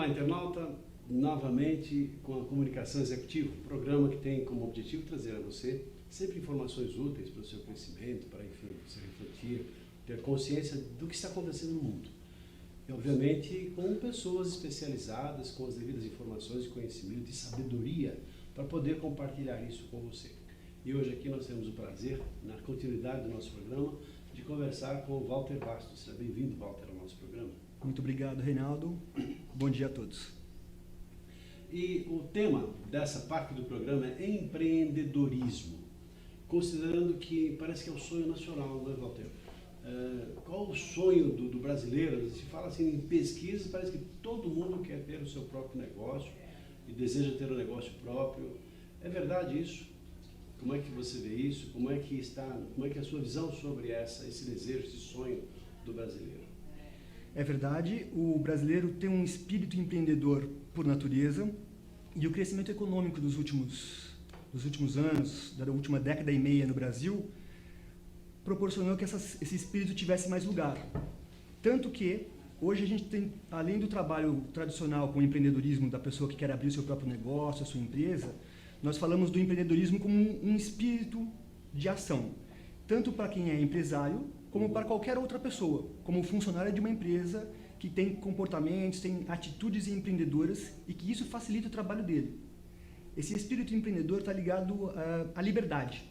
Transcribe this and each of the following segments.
Olá, internauta, novamente com a Comunicação Executiva, programa que tem como objetivo trazer a você sempre informações úteis para o seu crescimento, para, enfim, você refletir, ter consciência do que está acontecendo no mundo. E, obviamente, com pessoas especializadas, com as devidas informações e conhecimento e sabedoria para poder compartilhar isso com você. E hoje aqui nós temos o prazer, na continuidade do nosso programa, de conversar com o Walter Bastos. Seja bem-vindo, Walter, ao nosso programa. Muito obrigado, Reinaldo. Bom dia a todos. E o tema dessa parte do programa é empreendedorismo, considerando que parece que é o sonho nacional, não é, Walter? Qual o sonho do brasileiro? Se fala assim em pesquisas, parece que todo mundo quer ter o seu próprio negócio e deseja ter um negócio próprio. É verdade isso? Como é que você vê isso? Como é que é a sua visão sobre esse desejo, esse sonho do brasileiro? É verdade, o brasileiro tem um espírito empreendedor por natureza e o crescimento econômico dos últimos anos, da última década e meia no Brasil, proporcionou que esse espírito tivesse mais lugar. Tanto que hoje a gente tem, além do trabalho tradicional com o empreendedorismo da pessoa que quer abrir o seu próprio negócio, a sua empresa, nós falamos do empreendedorismo como um espírito de ação, tanto para quem é empresário, como para qualquer outra pessoa, como funcionário de uma empresa que tem comportamentos, tem atitudes empreendedoras e que isso facilita o trabalho dele. Esse espírito empreendedor está ligado à liberdade,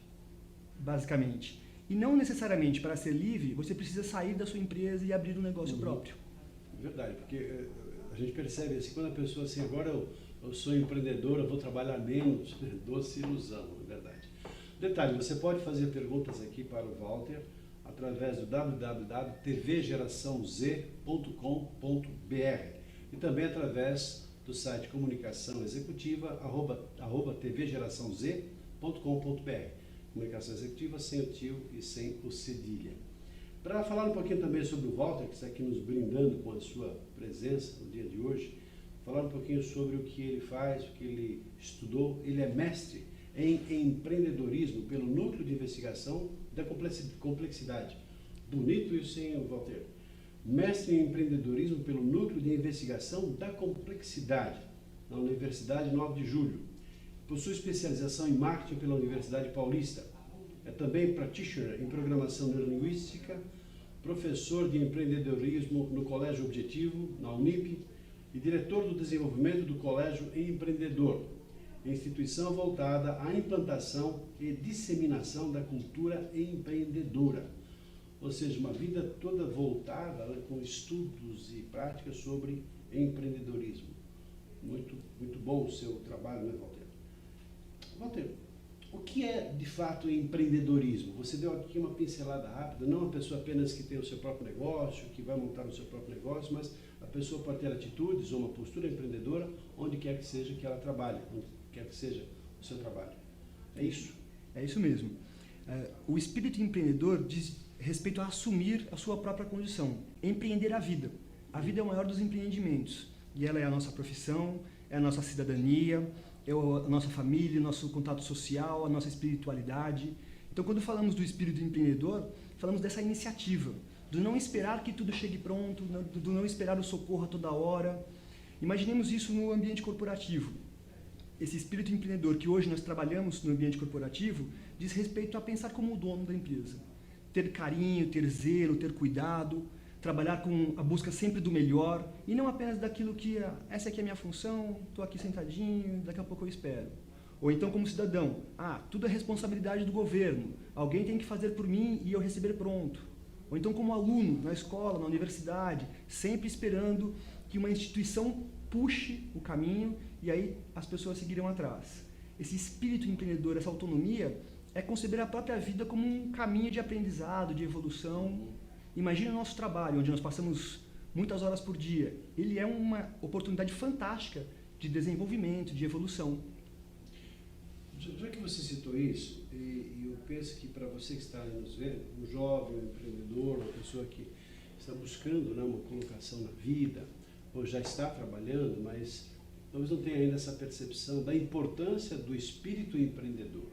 basicamente. E não necessariamente para ser livre, você precisa sair da sua empresa e abrir um negócio próprio. Verdade, porque a gente percebe assim, quando a pessoa assim, agora eu sou empreendedor, eu vou trabalhar menos, doce ilusão, é verdade. Detalhe, você pode fazer perguntas aqui para o Walter através do www.tvgeraçãoz.com.br e também através do site comunicação executiva @tvgeraçãoz.com.br. Comunicação executiva sem o tio e sem o cedilha. Para falar um pouquinho também sobre o Walter, que está aqui nos brindando com a sua presença no dia de hoje, falar um pouquinho sobre o que ele faz, o que ele estudou. Ele é mestre em empreendedorismo pelo Núcleo de Investigação da Complexidade. Bonito isso, hein, Walter? Mestre em empreendedorismo pelo Núcleo de Investigação da Complexidade, na Universidade 9 de Julho. Possui especialização em marketing pela Universidade Paulista. É também practitioner em programação neurolinguística, professor de empreendedorismo no Colégio Objetivo, na Unip, e diretor do desenvolvimento do Colégio Empreendedor, instituição voltada à implantação e disseminação da cultura empreendedora. Ou seja, uma vida toda voltada, né, com estudos e práticas sobre empreendedorismo. Muito, muito bom o seu trabalho, né, Walter? Walter, o que é de fato empreendedorismo? Você deu aqui uma pincelada rápida, não a pessoa apenas que tem o seu próprio negócio, que vai montar o seu próprio negócio, mas a pessoa pode ter atitudes ou uma postura empreendedora onde quer que seja que ela trabalhe, onde quer que seja o seu trabalho. É isso? É isso mesmo. O espírito empreendedor diz respeito a assumir a sua própria condição, empreender a vida. A vida é o maior dos empreendimentos e ela é a nossa profissão, é a nossa cidadania, é a nossa família, o nosso contato social, a nossa espiritualidade. Então, quando falamos do espírito empreendedor, falamos dessa iniciativa, do não esperar que tudo chegue pronto, do não esperar o socorro a toda hora. Imaginemos isso no ambiente corporativo. Esse espírito empreendedor que hoje nós trabalhamos no ambiente corporativo diz respeito a pensar como o dono da empresa. Ter carinho, ter zelo, ter cuidado, trabalhar com a busca sempre do melhor e não apenas daquilo que essa aqui é a minha função, estou aqui sentadinho, daqui a pouco eu espero. Ou então como cidadão, tudo é responsabilidade do governo, alguém tem que fazer por mim e eu receber pronto. Ou então como aluno, na escola, na universidade, sempre esperando que uma instituição puxe o caminho e aí as pessoas seguirão atrás. Esse espírito empreendedor, essa autonomia, é conceber a própria vida como um caminho de aprendizado, de evolução. Imagina o nosso trabalho, onde nós passamos muitas horas por dia. Ele é uma oportunidade fantástica de desenvolvimento, de evolução. Já que você citou isso, e eu penso que para você que está nos vendo, um jovem, um empreendedor, uma pessoa que está buscando, né, uma colocação na vida, ou já está trabalhando, mas talvez não tenha ainda essa percepção da importância do espírito empreendedor.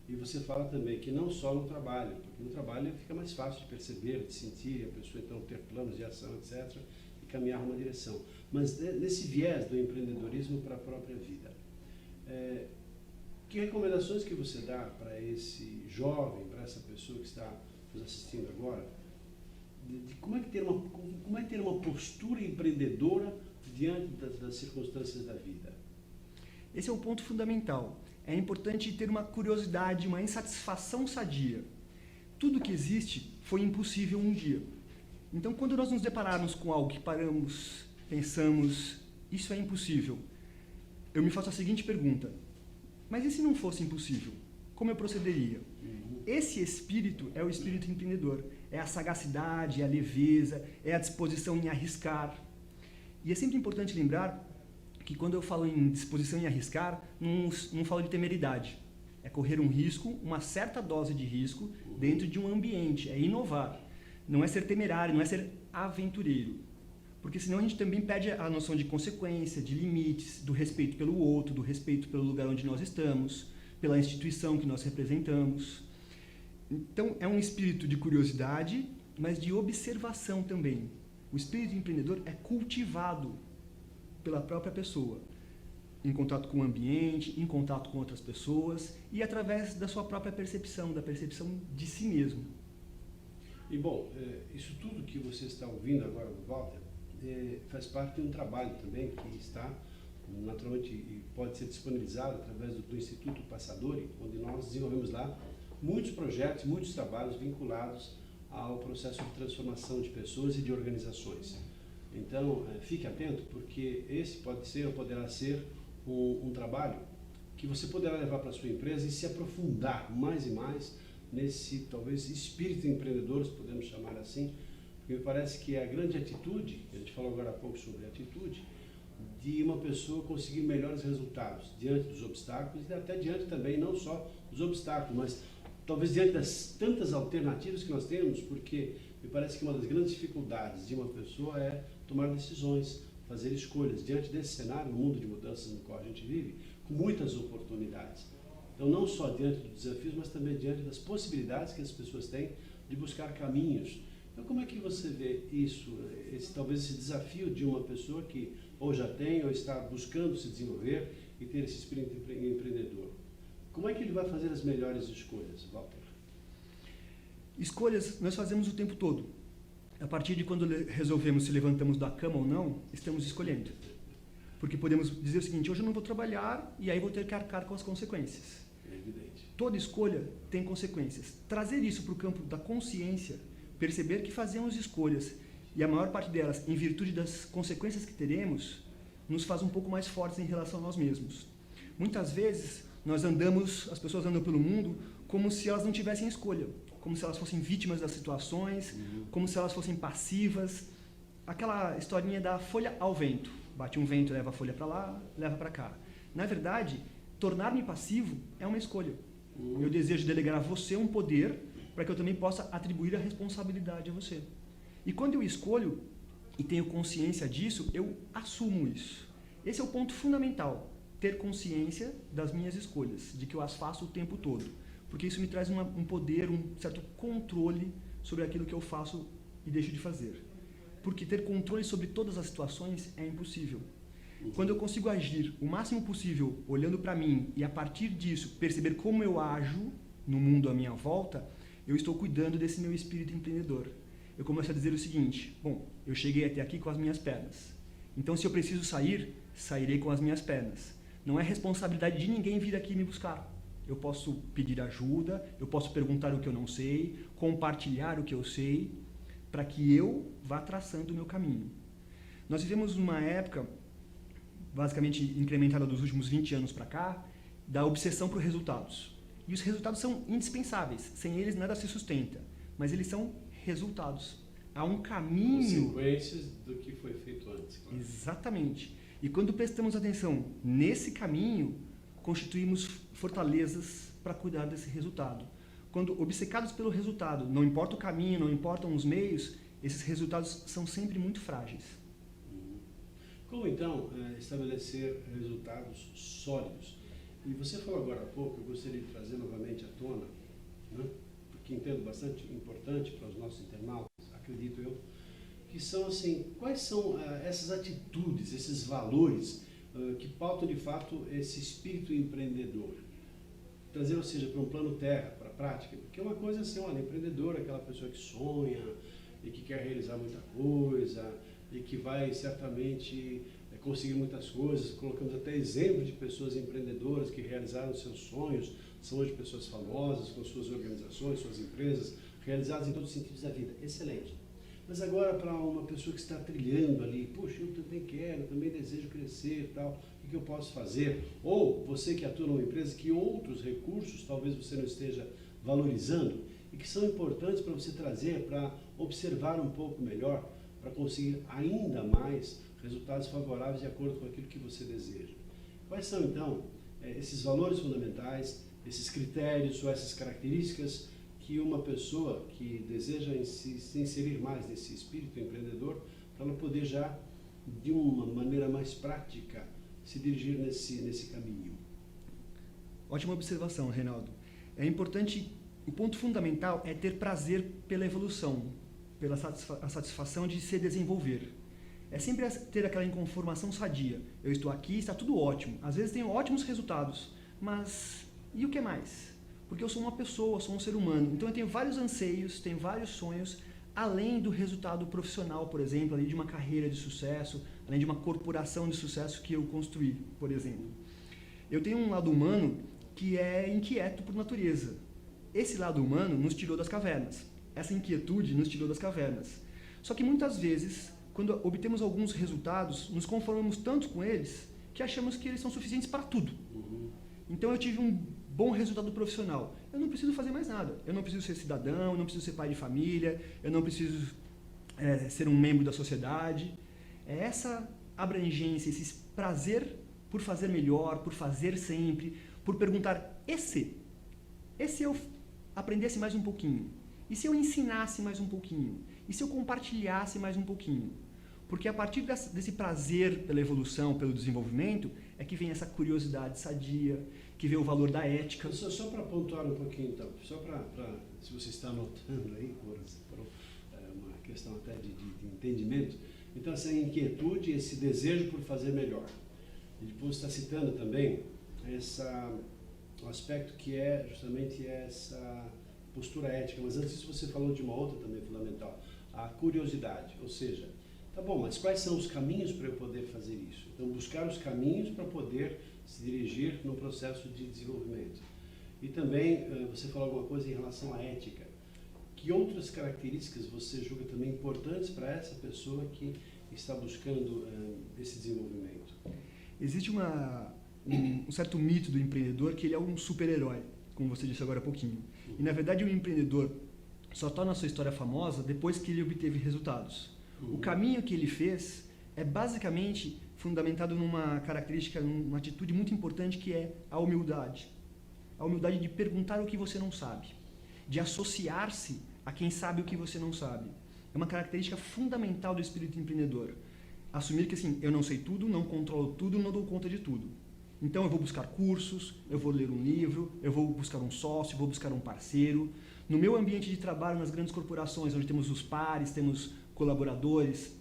E você fala também que não só no trabalho, porque no trabalho fica mais fácil de perceber, de sentir, a pessoa então ter planos de ação, etc. E caminhar numa direção. Mas nesse viés do empreendedorismo para a própria vida, que recomendações que você dá para esse jovem, para essa pessoa que está nos assistindo agora, de como é que ter uma postura empreendedora diante das circunstâncias da vida? Esse é um ponto fundamental. É importante ter uma curiosidade, uma insatisfação sadia. Tudo que existe foi impossível um dia. Então, quando nós nos depararmos com algo que paramos, pensamos, isso é impossível, eu me faço a seguinte pergunta: mas e se não fosse impossível? Como eu procederia? Esse espírito é o espírito empreendedor. É a sagacidade, é a leveza, é a disposição em arriscar. E é sempre importante lembrar que quando eu falo em disposição em arriscar, não falo de temeridade. É correr um risco, uma certa dose de risco, dentro de um ambiente, é inovar. Não é ser temerário, não é ser aventureiro. Porque senão a gente também perde a noção de consequência, de limites, do respeito pelo outro, do respeito pelo lugar onde nós estamos, pela instituição que nós representamos. Então, é um espírito de curiosidade, mas de observação também. O espírito empreendedor é cultivado pela própria pessoa, em contato com o ambiente, em contato com outras pessoas e através da sua própria percepção, da percepção de si mesmo. E bom, isso tudo que você está ouvindo agora do Walter faz parte de um trabalho também que está naturalmente e pode ser disponibilizado através do Instituto Passadori, onde nós desenvolvemos lá muitos projetos, muitos trabalhos vinculados ao processo de transformação de pessoas e de organizações. Então, fique atento, porque esse pode ser ou poderá ser um trabalho que você poderá levar para a sua empresa e se aprofundar mais e mais nesse, talvez, espírito empreendedor, se podemos chamar assim, porque me parece que é a grande atitude, a gente falou agora há pouco sobre a atitude, de uma pessoa conseguir melhores resultados diante dos obstáculos e até diante também, não só dos obstáculos, mas talvez diante das tantas alternativas que nós temos, porque me parece que uma das grandes dificuldades de uma pessoa é tomar decisões, fazer escolhas. Diante desse cenário, no mundo de mudanças no qual a gente vive, com muitas oportunidades. Então, não só diante dos desafios, mas também diante das possibilidades que as pessoas têm de buscar caminhos. Então, como é que você vê isso, talvez esse desafio de uma pessoa que ou já tem ou está buscando se desenvolver e ter esse espírito empreendedor? Como é que ele vai fazer as melhores escolhas, Walter? Escolhas nós fazemos o tempo todo. A partir de quando resolvemos se levantamos da cama ou não, estamos escolhendo. Porque podemos dizer o seguinte: hoje eu não vou trabalhar e aí vou ter que arcar com as consequências. É evidente. Toda escolha tem consequências. Trazer isso para o campo da consciência, perceber que fazemos escolhas e a maior parte delas, em virtude das consequências que teremos, nos faz um pouco mais fortes em relação a nós mesmos. Muitas vezes, as pessoas andam pelo mundo como se elas não tivessem escolha, como se elas fossem vítimas das situações, como se elas fossem passivas. Aquela historinha da folha ao vento. Bate um vento, leva a folha para lá, leva para cá. Na verdade, tornar-me passivo é uma escolha. Eu desejo delegar a você um poder para que eu também possa atribuir a responsabilidade a você. E quando eu escolho e tenho consciência disso, eu assumo isso. Esse é o ponto fundamental, ter consciência das minhas escolhas, de que eu as faço o tempo todo. Porque isso me traz um poder, um certo controle sobre aquilo que eu faço e deixo de fazer. Porque ter controle sobre todas as situações é impossível. Quando eu consigo agir o máximo possível olhando para mim e a partir disso perceber como eu ajo no mundo à minha volta, eu estou cuidando desse meu espírito empreendedor. Eu começo a dizer o seguinte: bom, eu cheguei até aqui com as minhas pernas. Então, se eu preciso sair, sairei com as minhas pernas. Não é responsabilidade de ninguém vir aqui me buscar. Eu posso pedir ajuda, eu posso perguntar o que eu não sei, compartilhar o que eu sei, para que eu vá traçando o meu caminho. Nós vivemos uma época, basicamente incrementada dos últimos 20 anos para cá, da obsessão por resultados. E os resultados são indispensáveis, sem eles nada se sustenta, mas eles são resultados. Há um caminho... Consequências do que foi feito antes. Claro. Exatamente. E quando prestamos atenção nesse caminho, constituímos fortalezas para cuidar desse resultado. Quando obcecados pelo resultado, não importa o caminho, não importam os meios, esses resultados são sempre muito frágeis. Como então estabelecer resultados sólidos? E você falou agora há pouco, eu gostaria de trazer novamente à tona, né, porque entendo bastante importante para os nossos internautas, acredito eu, que são assim, quais são essas atitudes, esses valores que pautam de fato esse espírito empreendedor? Trazer, ou seja, para um plano terra, para a prática, porque uma coisa é ser um empreendedor, aquela pessoa que sonha e que quer realizar muita coisa e que vai certamente conseguir muitas coisas. Colocamos até exemplos de pessoas empreendedoras que realizaram seus sonhos, são hoje pessoas famosas, com suas organizações, suas empresas, realizadas em todos os sentidos da vida. Excelente. Mas agora, para uma pessoa que está trilhando ali, puxa, eu também quero, também desejo crescer e tal, o que eu posso fazer? Ou você que atua numa empresa, que outros recursos talvez você não esteja valorizando e que são importantes para você trazer, para observar um pouco melhor, para conseguir ainda mais resultados favoráveis de acordo com aquilo que você deseja. Quais são, então, esses valores fundamentais, esses critérios ou essas características que uma pessoa que deseja se inserir mais nesse espírito empreendedor, para ela poder já, de uma maneira mais prática, se dirigir nesse caminho? Ótima observação, Reinaldo. É importante, o ponto fundamental é ter prazer pela evolução, pela satisfação de se desenvolver. É sempre ter aquela inconformação sadia. Eu estou aqui, está tudo ótimo. Às vezes tenho ótimos resultados, mas e o que mais? Porque eu sou uma pessoa, sou um ser humano. Então eu tenho vários anseios, tenho vários sonhos, além do resultado profissional, por exemplo, além de uma carreira de sucesso, além de uma corporação de sucesso que eu construí, por exemplo. Eu tenho um lado humano que é inquieto por natureza. Esse lado humano nos tirou das cavernas. Essa inquietude nos tirou das cavernas. Só que muitas vezes, quando obtemos alguns resultados, nos conformamos tanto com eles que achamos que eles são suficientes para tudo. Então eu tive um bom resultado profissional. Eu não preciso fazer mais nada. Eu não preciso ser cidadão, eu não preciso ser pai de família, eu não preciso ser um membro da sociedade. É essa abrangência, esse prazer por fazer melhor, por fazer sempre, por perguntar, e se eu aprendesse mais um pouquinho? E se eu ensinasse mais um pouquinho? E se eu compartilhasse mais um pouquinho? Porque a partir desse prazer pela evolução, pelo desenvolvimento, é que vem essa curiosidade sadia, que vê o valor da ética. Só para pontuar um pouquinho, então, só para se você está anotando aí, por uma questão até de entendimento, então essa inquietude, esse desejo por fazer melhor. E depois está citando também um aspecto que é justamente essa postura ética, mas antes disso você falou de uma outra também fundamental, a curiosidade, ou seja, tá bom, mas quais são os caminhos para eu poder fazer isso? Então, buscar os caminhos para poder se dirigir no processo de desenvolvimento. E também, você falou alguma coisa em relação à ética. Que outras características você julga também importantes para essa pessoa que está buscando esse desenvolvimento? Existe um certo mito do empreendedor que ele é um super-herói, como você disse agora há pouquinho. E, na verdade, o empreendedor só torna a sua história famosa depois que ele obteve resultados. O caminho que ele fez é basicamente fundamentado numa característica, numa atitude muito importante que é a humildade. A humildade de perguntar o que você não sabe, de associar-se a quem sabe o que você não sabe. É uma característica fundamental do espírito empreendedor. Assumir que assim, eu não sei tudo, não controlo tudo, não dou conta de tudo. Então eu vou buscar cursos, eu vou ler um livro, eu vou buscar um sócio, vou buscar um parceiro. No meu ambiente de trabalho, nas grandes corporações, onde temos os pares, temos colaboradores,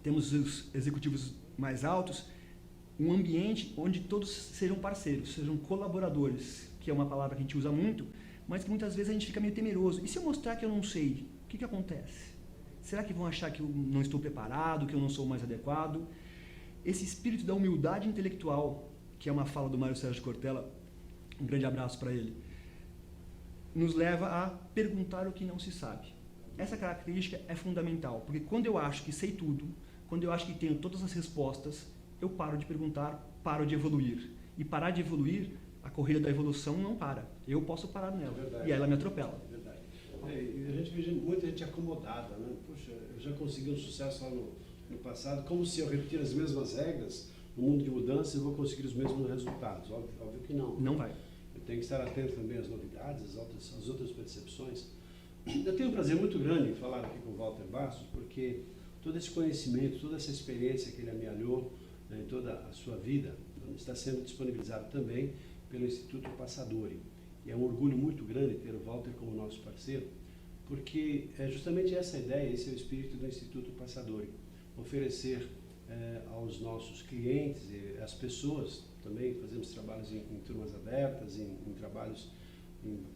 temos os executivos mais altos, um ambiente onde todos sejam parceiros, sejam colaboradores, que é uma palavra que a gente usa muito, mas que muitas vezes a gente fica meio temeroso. E se eu mostrar que eu não sei, o que acontece? Será que vão achar que eu não estou preparado, que eu não sou o mais adequado? Esse espírito da humildade intelectual, que é uma fala do Mário Sérgio Cortella, um grande abraço para ele, nos leva a perguntar o que não se sabe. Essa característica é fundamental, porque quando eu acho que sei tudo, quando eu acho que tenho todas as respostas, eu paro de perguntar, paro de evoluir. E parar de evoluir, a corrida da evolução não para. Eu posso parar nela, e ela me atropela. É verdade. E a gente vê muita gente acomodada, né? Puxa, eu já consegui um sucesso lá no passado, como se eu repetir as mesmas regras, no mundo de mudança, eu vou conseguir os mesmos resultados. Óbvio que não. Não vai. Eu tenho que estar atento também às novidades, às outras percepções. Eu tenho um prazer muito grande em falar aqui com o Walter Bastos, porque todo esse conhecimento, toda essa experiência que ele amealhou em toda a sua vida, está sendo disponibilizado também pelo Instituto Passadori. E é um orgulho muito grande ter o Walter como nosso parceiro, porque é justamente essa a ideia, esse é o espírito do Instituto Passadori, oferecer aos nossos clientes e às pessoas, também fazemos trabalhos em turmas abertas, em trabalhos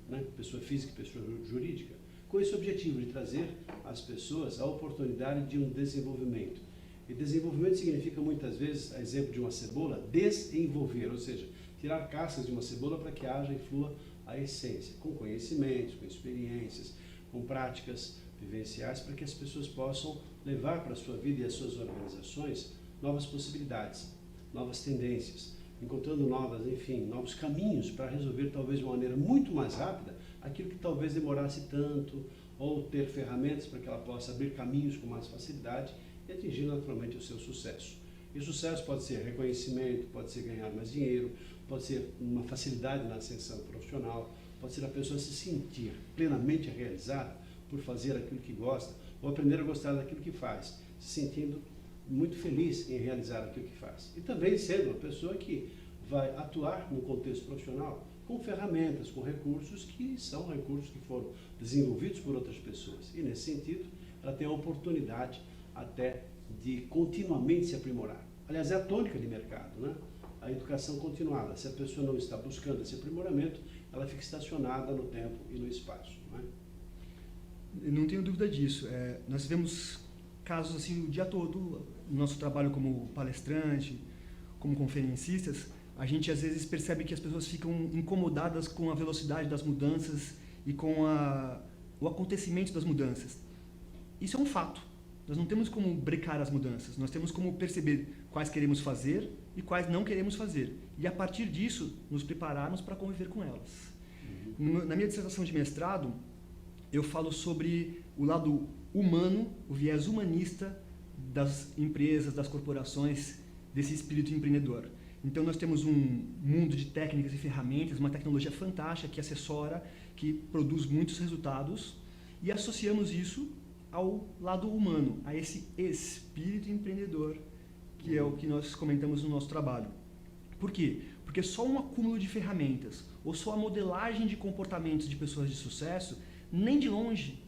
né, pessoa física e pessoa jurídica, com esse objetivo de trazer às pessoas a oportunidade de um desenvolvimento. E desenvolvimento significa muitas vezes, a exemplo de uma cebola, desenvolver, ou seja, tirar cascas de uma cebola para que haja e flua a essência, com conhecimentos, com experiências, com práticas vivenciais, para que as pessoas possam levar para a sua vida e as suas organizações novas possibilidades, novas tendências, encontrando novos caminhos para resolver talvez de uma maneira muito mais rápida aquilo que talvez demorasse tanto, ou ter ferramentas para que ela possa abrir caminhos com mais facilidade e atingir naturalmente o seu sucesso. E o sucesso pode ser reconhecimento, pode ser ganhar mais dinheiro, pode ser uma facilidade na ascensão profissional, pode ser a pessoa se sentir plenamente realizada por fazer aquilo que gosta, ou aprender a gostar daquilo que faz, se sentindo muito feliz em realizar aquilo que faz. E também sendo uma pessoa que vai atuar no contexto profissional com ferramentas, com recursos que são recursos que foram desenvolvidos por outras pessoas. E nesse sentido, ela tem a oportunidade até de continuamente se aprimorar. Aliás, é a tônica de mercado, né? A educação continuada. Se a pessoa não está buscando esse aprimoramento, ela fica estacionada no tempo e no espaço. Não é? Não tenho dúvida disso. Nós vemos casos assim o dia todo, no nosso trabalho como palestrante, como conferencistas, a gente às vezes percebe que as pessoas ficam incomodadas com a velocidade das mudanças e com o acontecimento das mudanças. Isso é um fato. Nós não temos como brecar as mudanças, nós temos como perceber quais queremos fazer e quais não queremos fazer. E a partir disso, nos prepararmos para conviver com elas. Na minha dissertação de mestrado, eu falo sobre o lado humano, o viés humanista das empresas, das corporações, desse espírito empreendedor. Então nós temos um mundo de técnicas e ferramentas, uma tecnologia fantástica que assessora, que produz muitos resultados, e associamos isso ao lado humano, a esse espírito empreendedor, que é o que nós comentamos no nosso trabalho. Por quê? Porque só um acúmulo de ferramentas, ou só a modelagem de comportamentos de pessoas de sucesso, nem de longe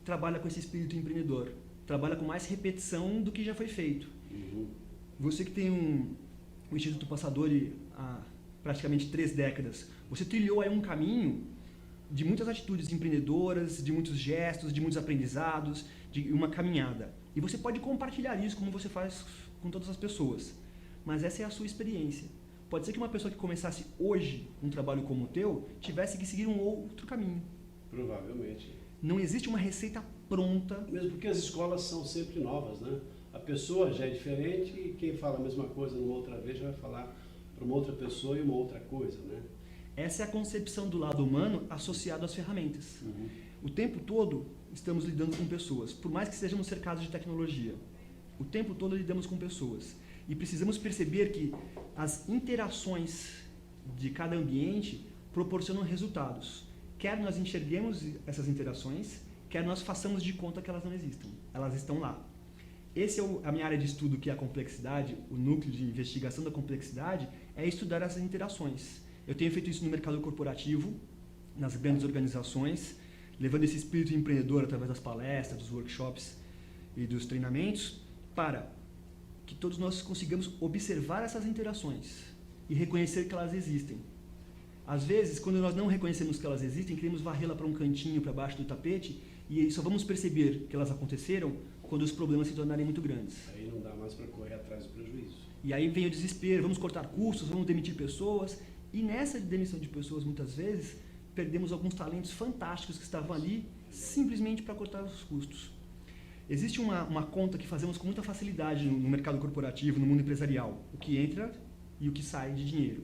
trabalha com esse espírito empreendedor. Trabalha com mais repetição do que já foi feito. Você que tem o Instituto Passadori há praticamente 3 décadas, você trilhou aí um caminho de muitas atitudes empreendedoras, de muitos gestos, de muitos aprendizados, de uma caminhada. E você pode compartilhar isso como você faz com todas as pessoas. Mas essa é a sua experiência. Pode ser que uma pessoa que começasse hoje um trabalho como o teu tivesse que seguir um outro caminho. Provavelmente. Não existe uma receita pronta. Mesmo porque as escolas são sempre novas, né? A pessoa já é diferente e quem fala a mesma coisa numa outra vez já vai falar para uma outra pessoa e uma outra coisa, né? Essa é a concepção do lado humano associado às ferramentas. O tempo todo estamos lidando com pessoas, por mais que sejamos cercados de tecnologia. O tempo todo lidamos com pessoas. E precisamos perceber que as interações de cada ambiente proporcionam resultados. Quer nós enxerguemos essas interações, quer nós façamos de conta que elas não existem. Elas estão lá. Essa é a minha área de estudo, que é a complexidade, o núcleo de investigação da complexidade, é estudar essas interações. Eu tenho feito isso no mercado corporativo, nas grandes organizações, levando esse espírito empreendedor através das palestras, dos workshops e dos treinamentos, para que todos nós consigamos observar essas interações e reconhecer que elas existem. Às vezes, quando nós não reconhecemos que elas existem, queremos varrê-la para um cantinho, para baixo do tapete, e só vamos perceber que elas aconteceram quando os problemas se tornarem muito grandes. Aí não dá mais para correr atrás do prejuízo. E aí vem o desespero, vamos cortar custos, vamos demitir pessoas, e nessa demissão de pessoas, muitas vezes, perdemos alguns talentos fantásticos que estavam ali simplesmente para cortar os custos. Existe uma conta que fazemos com muita facilidade no mercado corporativo, no mundo empresarial, o que entra e o que sai de dinheiro.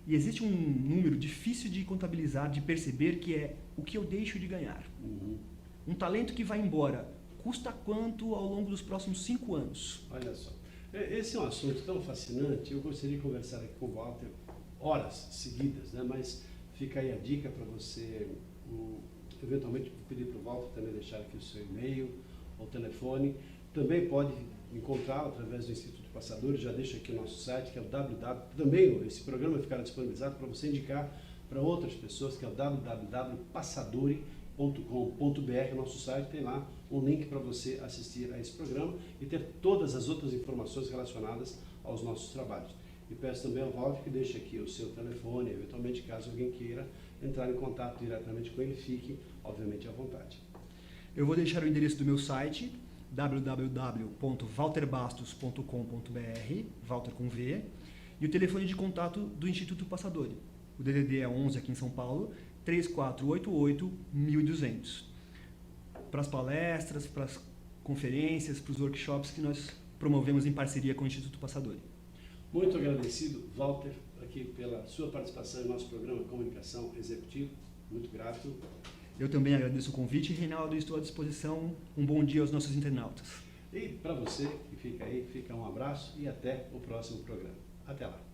E existe um número difícil de contabilizar, de perceber, que é o que eu deixo de ganhar. Um talento que vai embora, custa quanto ao longo dos próximos 5 anos? Olha só, esse é um assunto tão fascinante, eu gostaria de conversar aqui com o Walter horas seguidas, né? Mas fica aí a dica para você, eventualmente pedir para o Walter também deixar aqui o seu e-mail ou telefone. Também pode encontrá-lo através do Instituto Passadori, já deixa aqui o nosso site, que é o www. Também esse programa ficará disponibilizado para você indicar para outras pessoas, que é o www.passadori, nosso site tem lá um link para você assistir a esse programa e ter todas as outras informações relacionadas aos nossos trabalhos. E peço também ao Walter que deixe aqui o seu telefone, eventualmente caso alguém queira entrar em contato diretamente com ele, fique obviamente à vontade. Eu vou deixar o endereço do meu site, www.walterbastos.com.br, Walter com V, e o telefone de contato do Instituto Passadori. O DDD é 11 aqui em São Paulo, 3488-1200. Para as palestras, para as conferências, para os workshops que nós promovemos em parceria com o Instituto Passadori. Muito agradecido, Walter, aqui pela sua participação em nosso programa Comunicação Executiva. Muito grato. Eu também agradeço o convite, Reinaldo, e estou à disposição. Um bom dia aos nossos internautas. E para você que fica aí, fica um abraço e até o próximo programa. Até lá.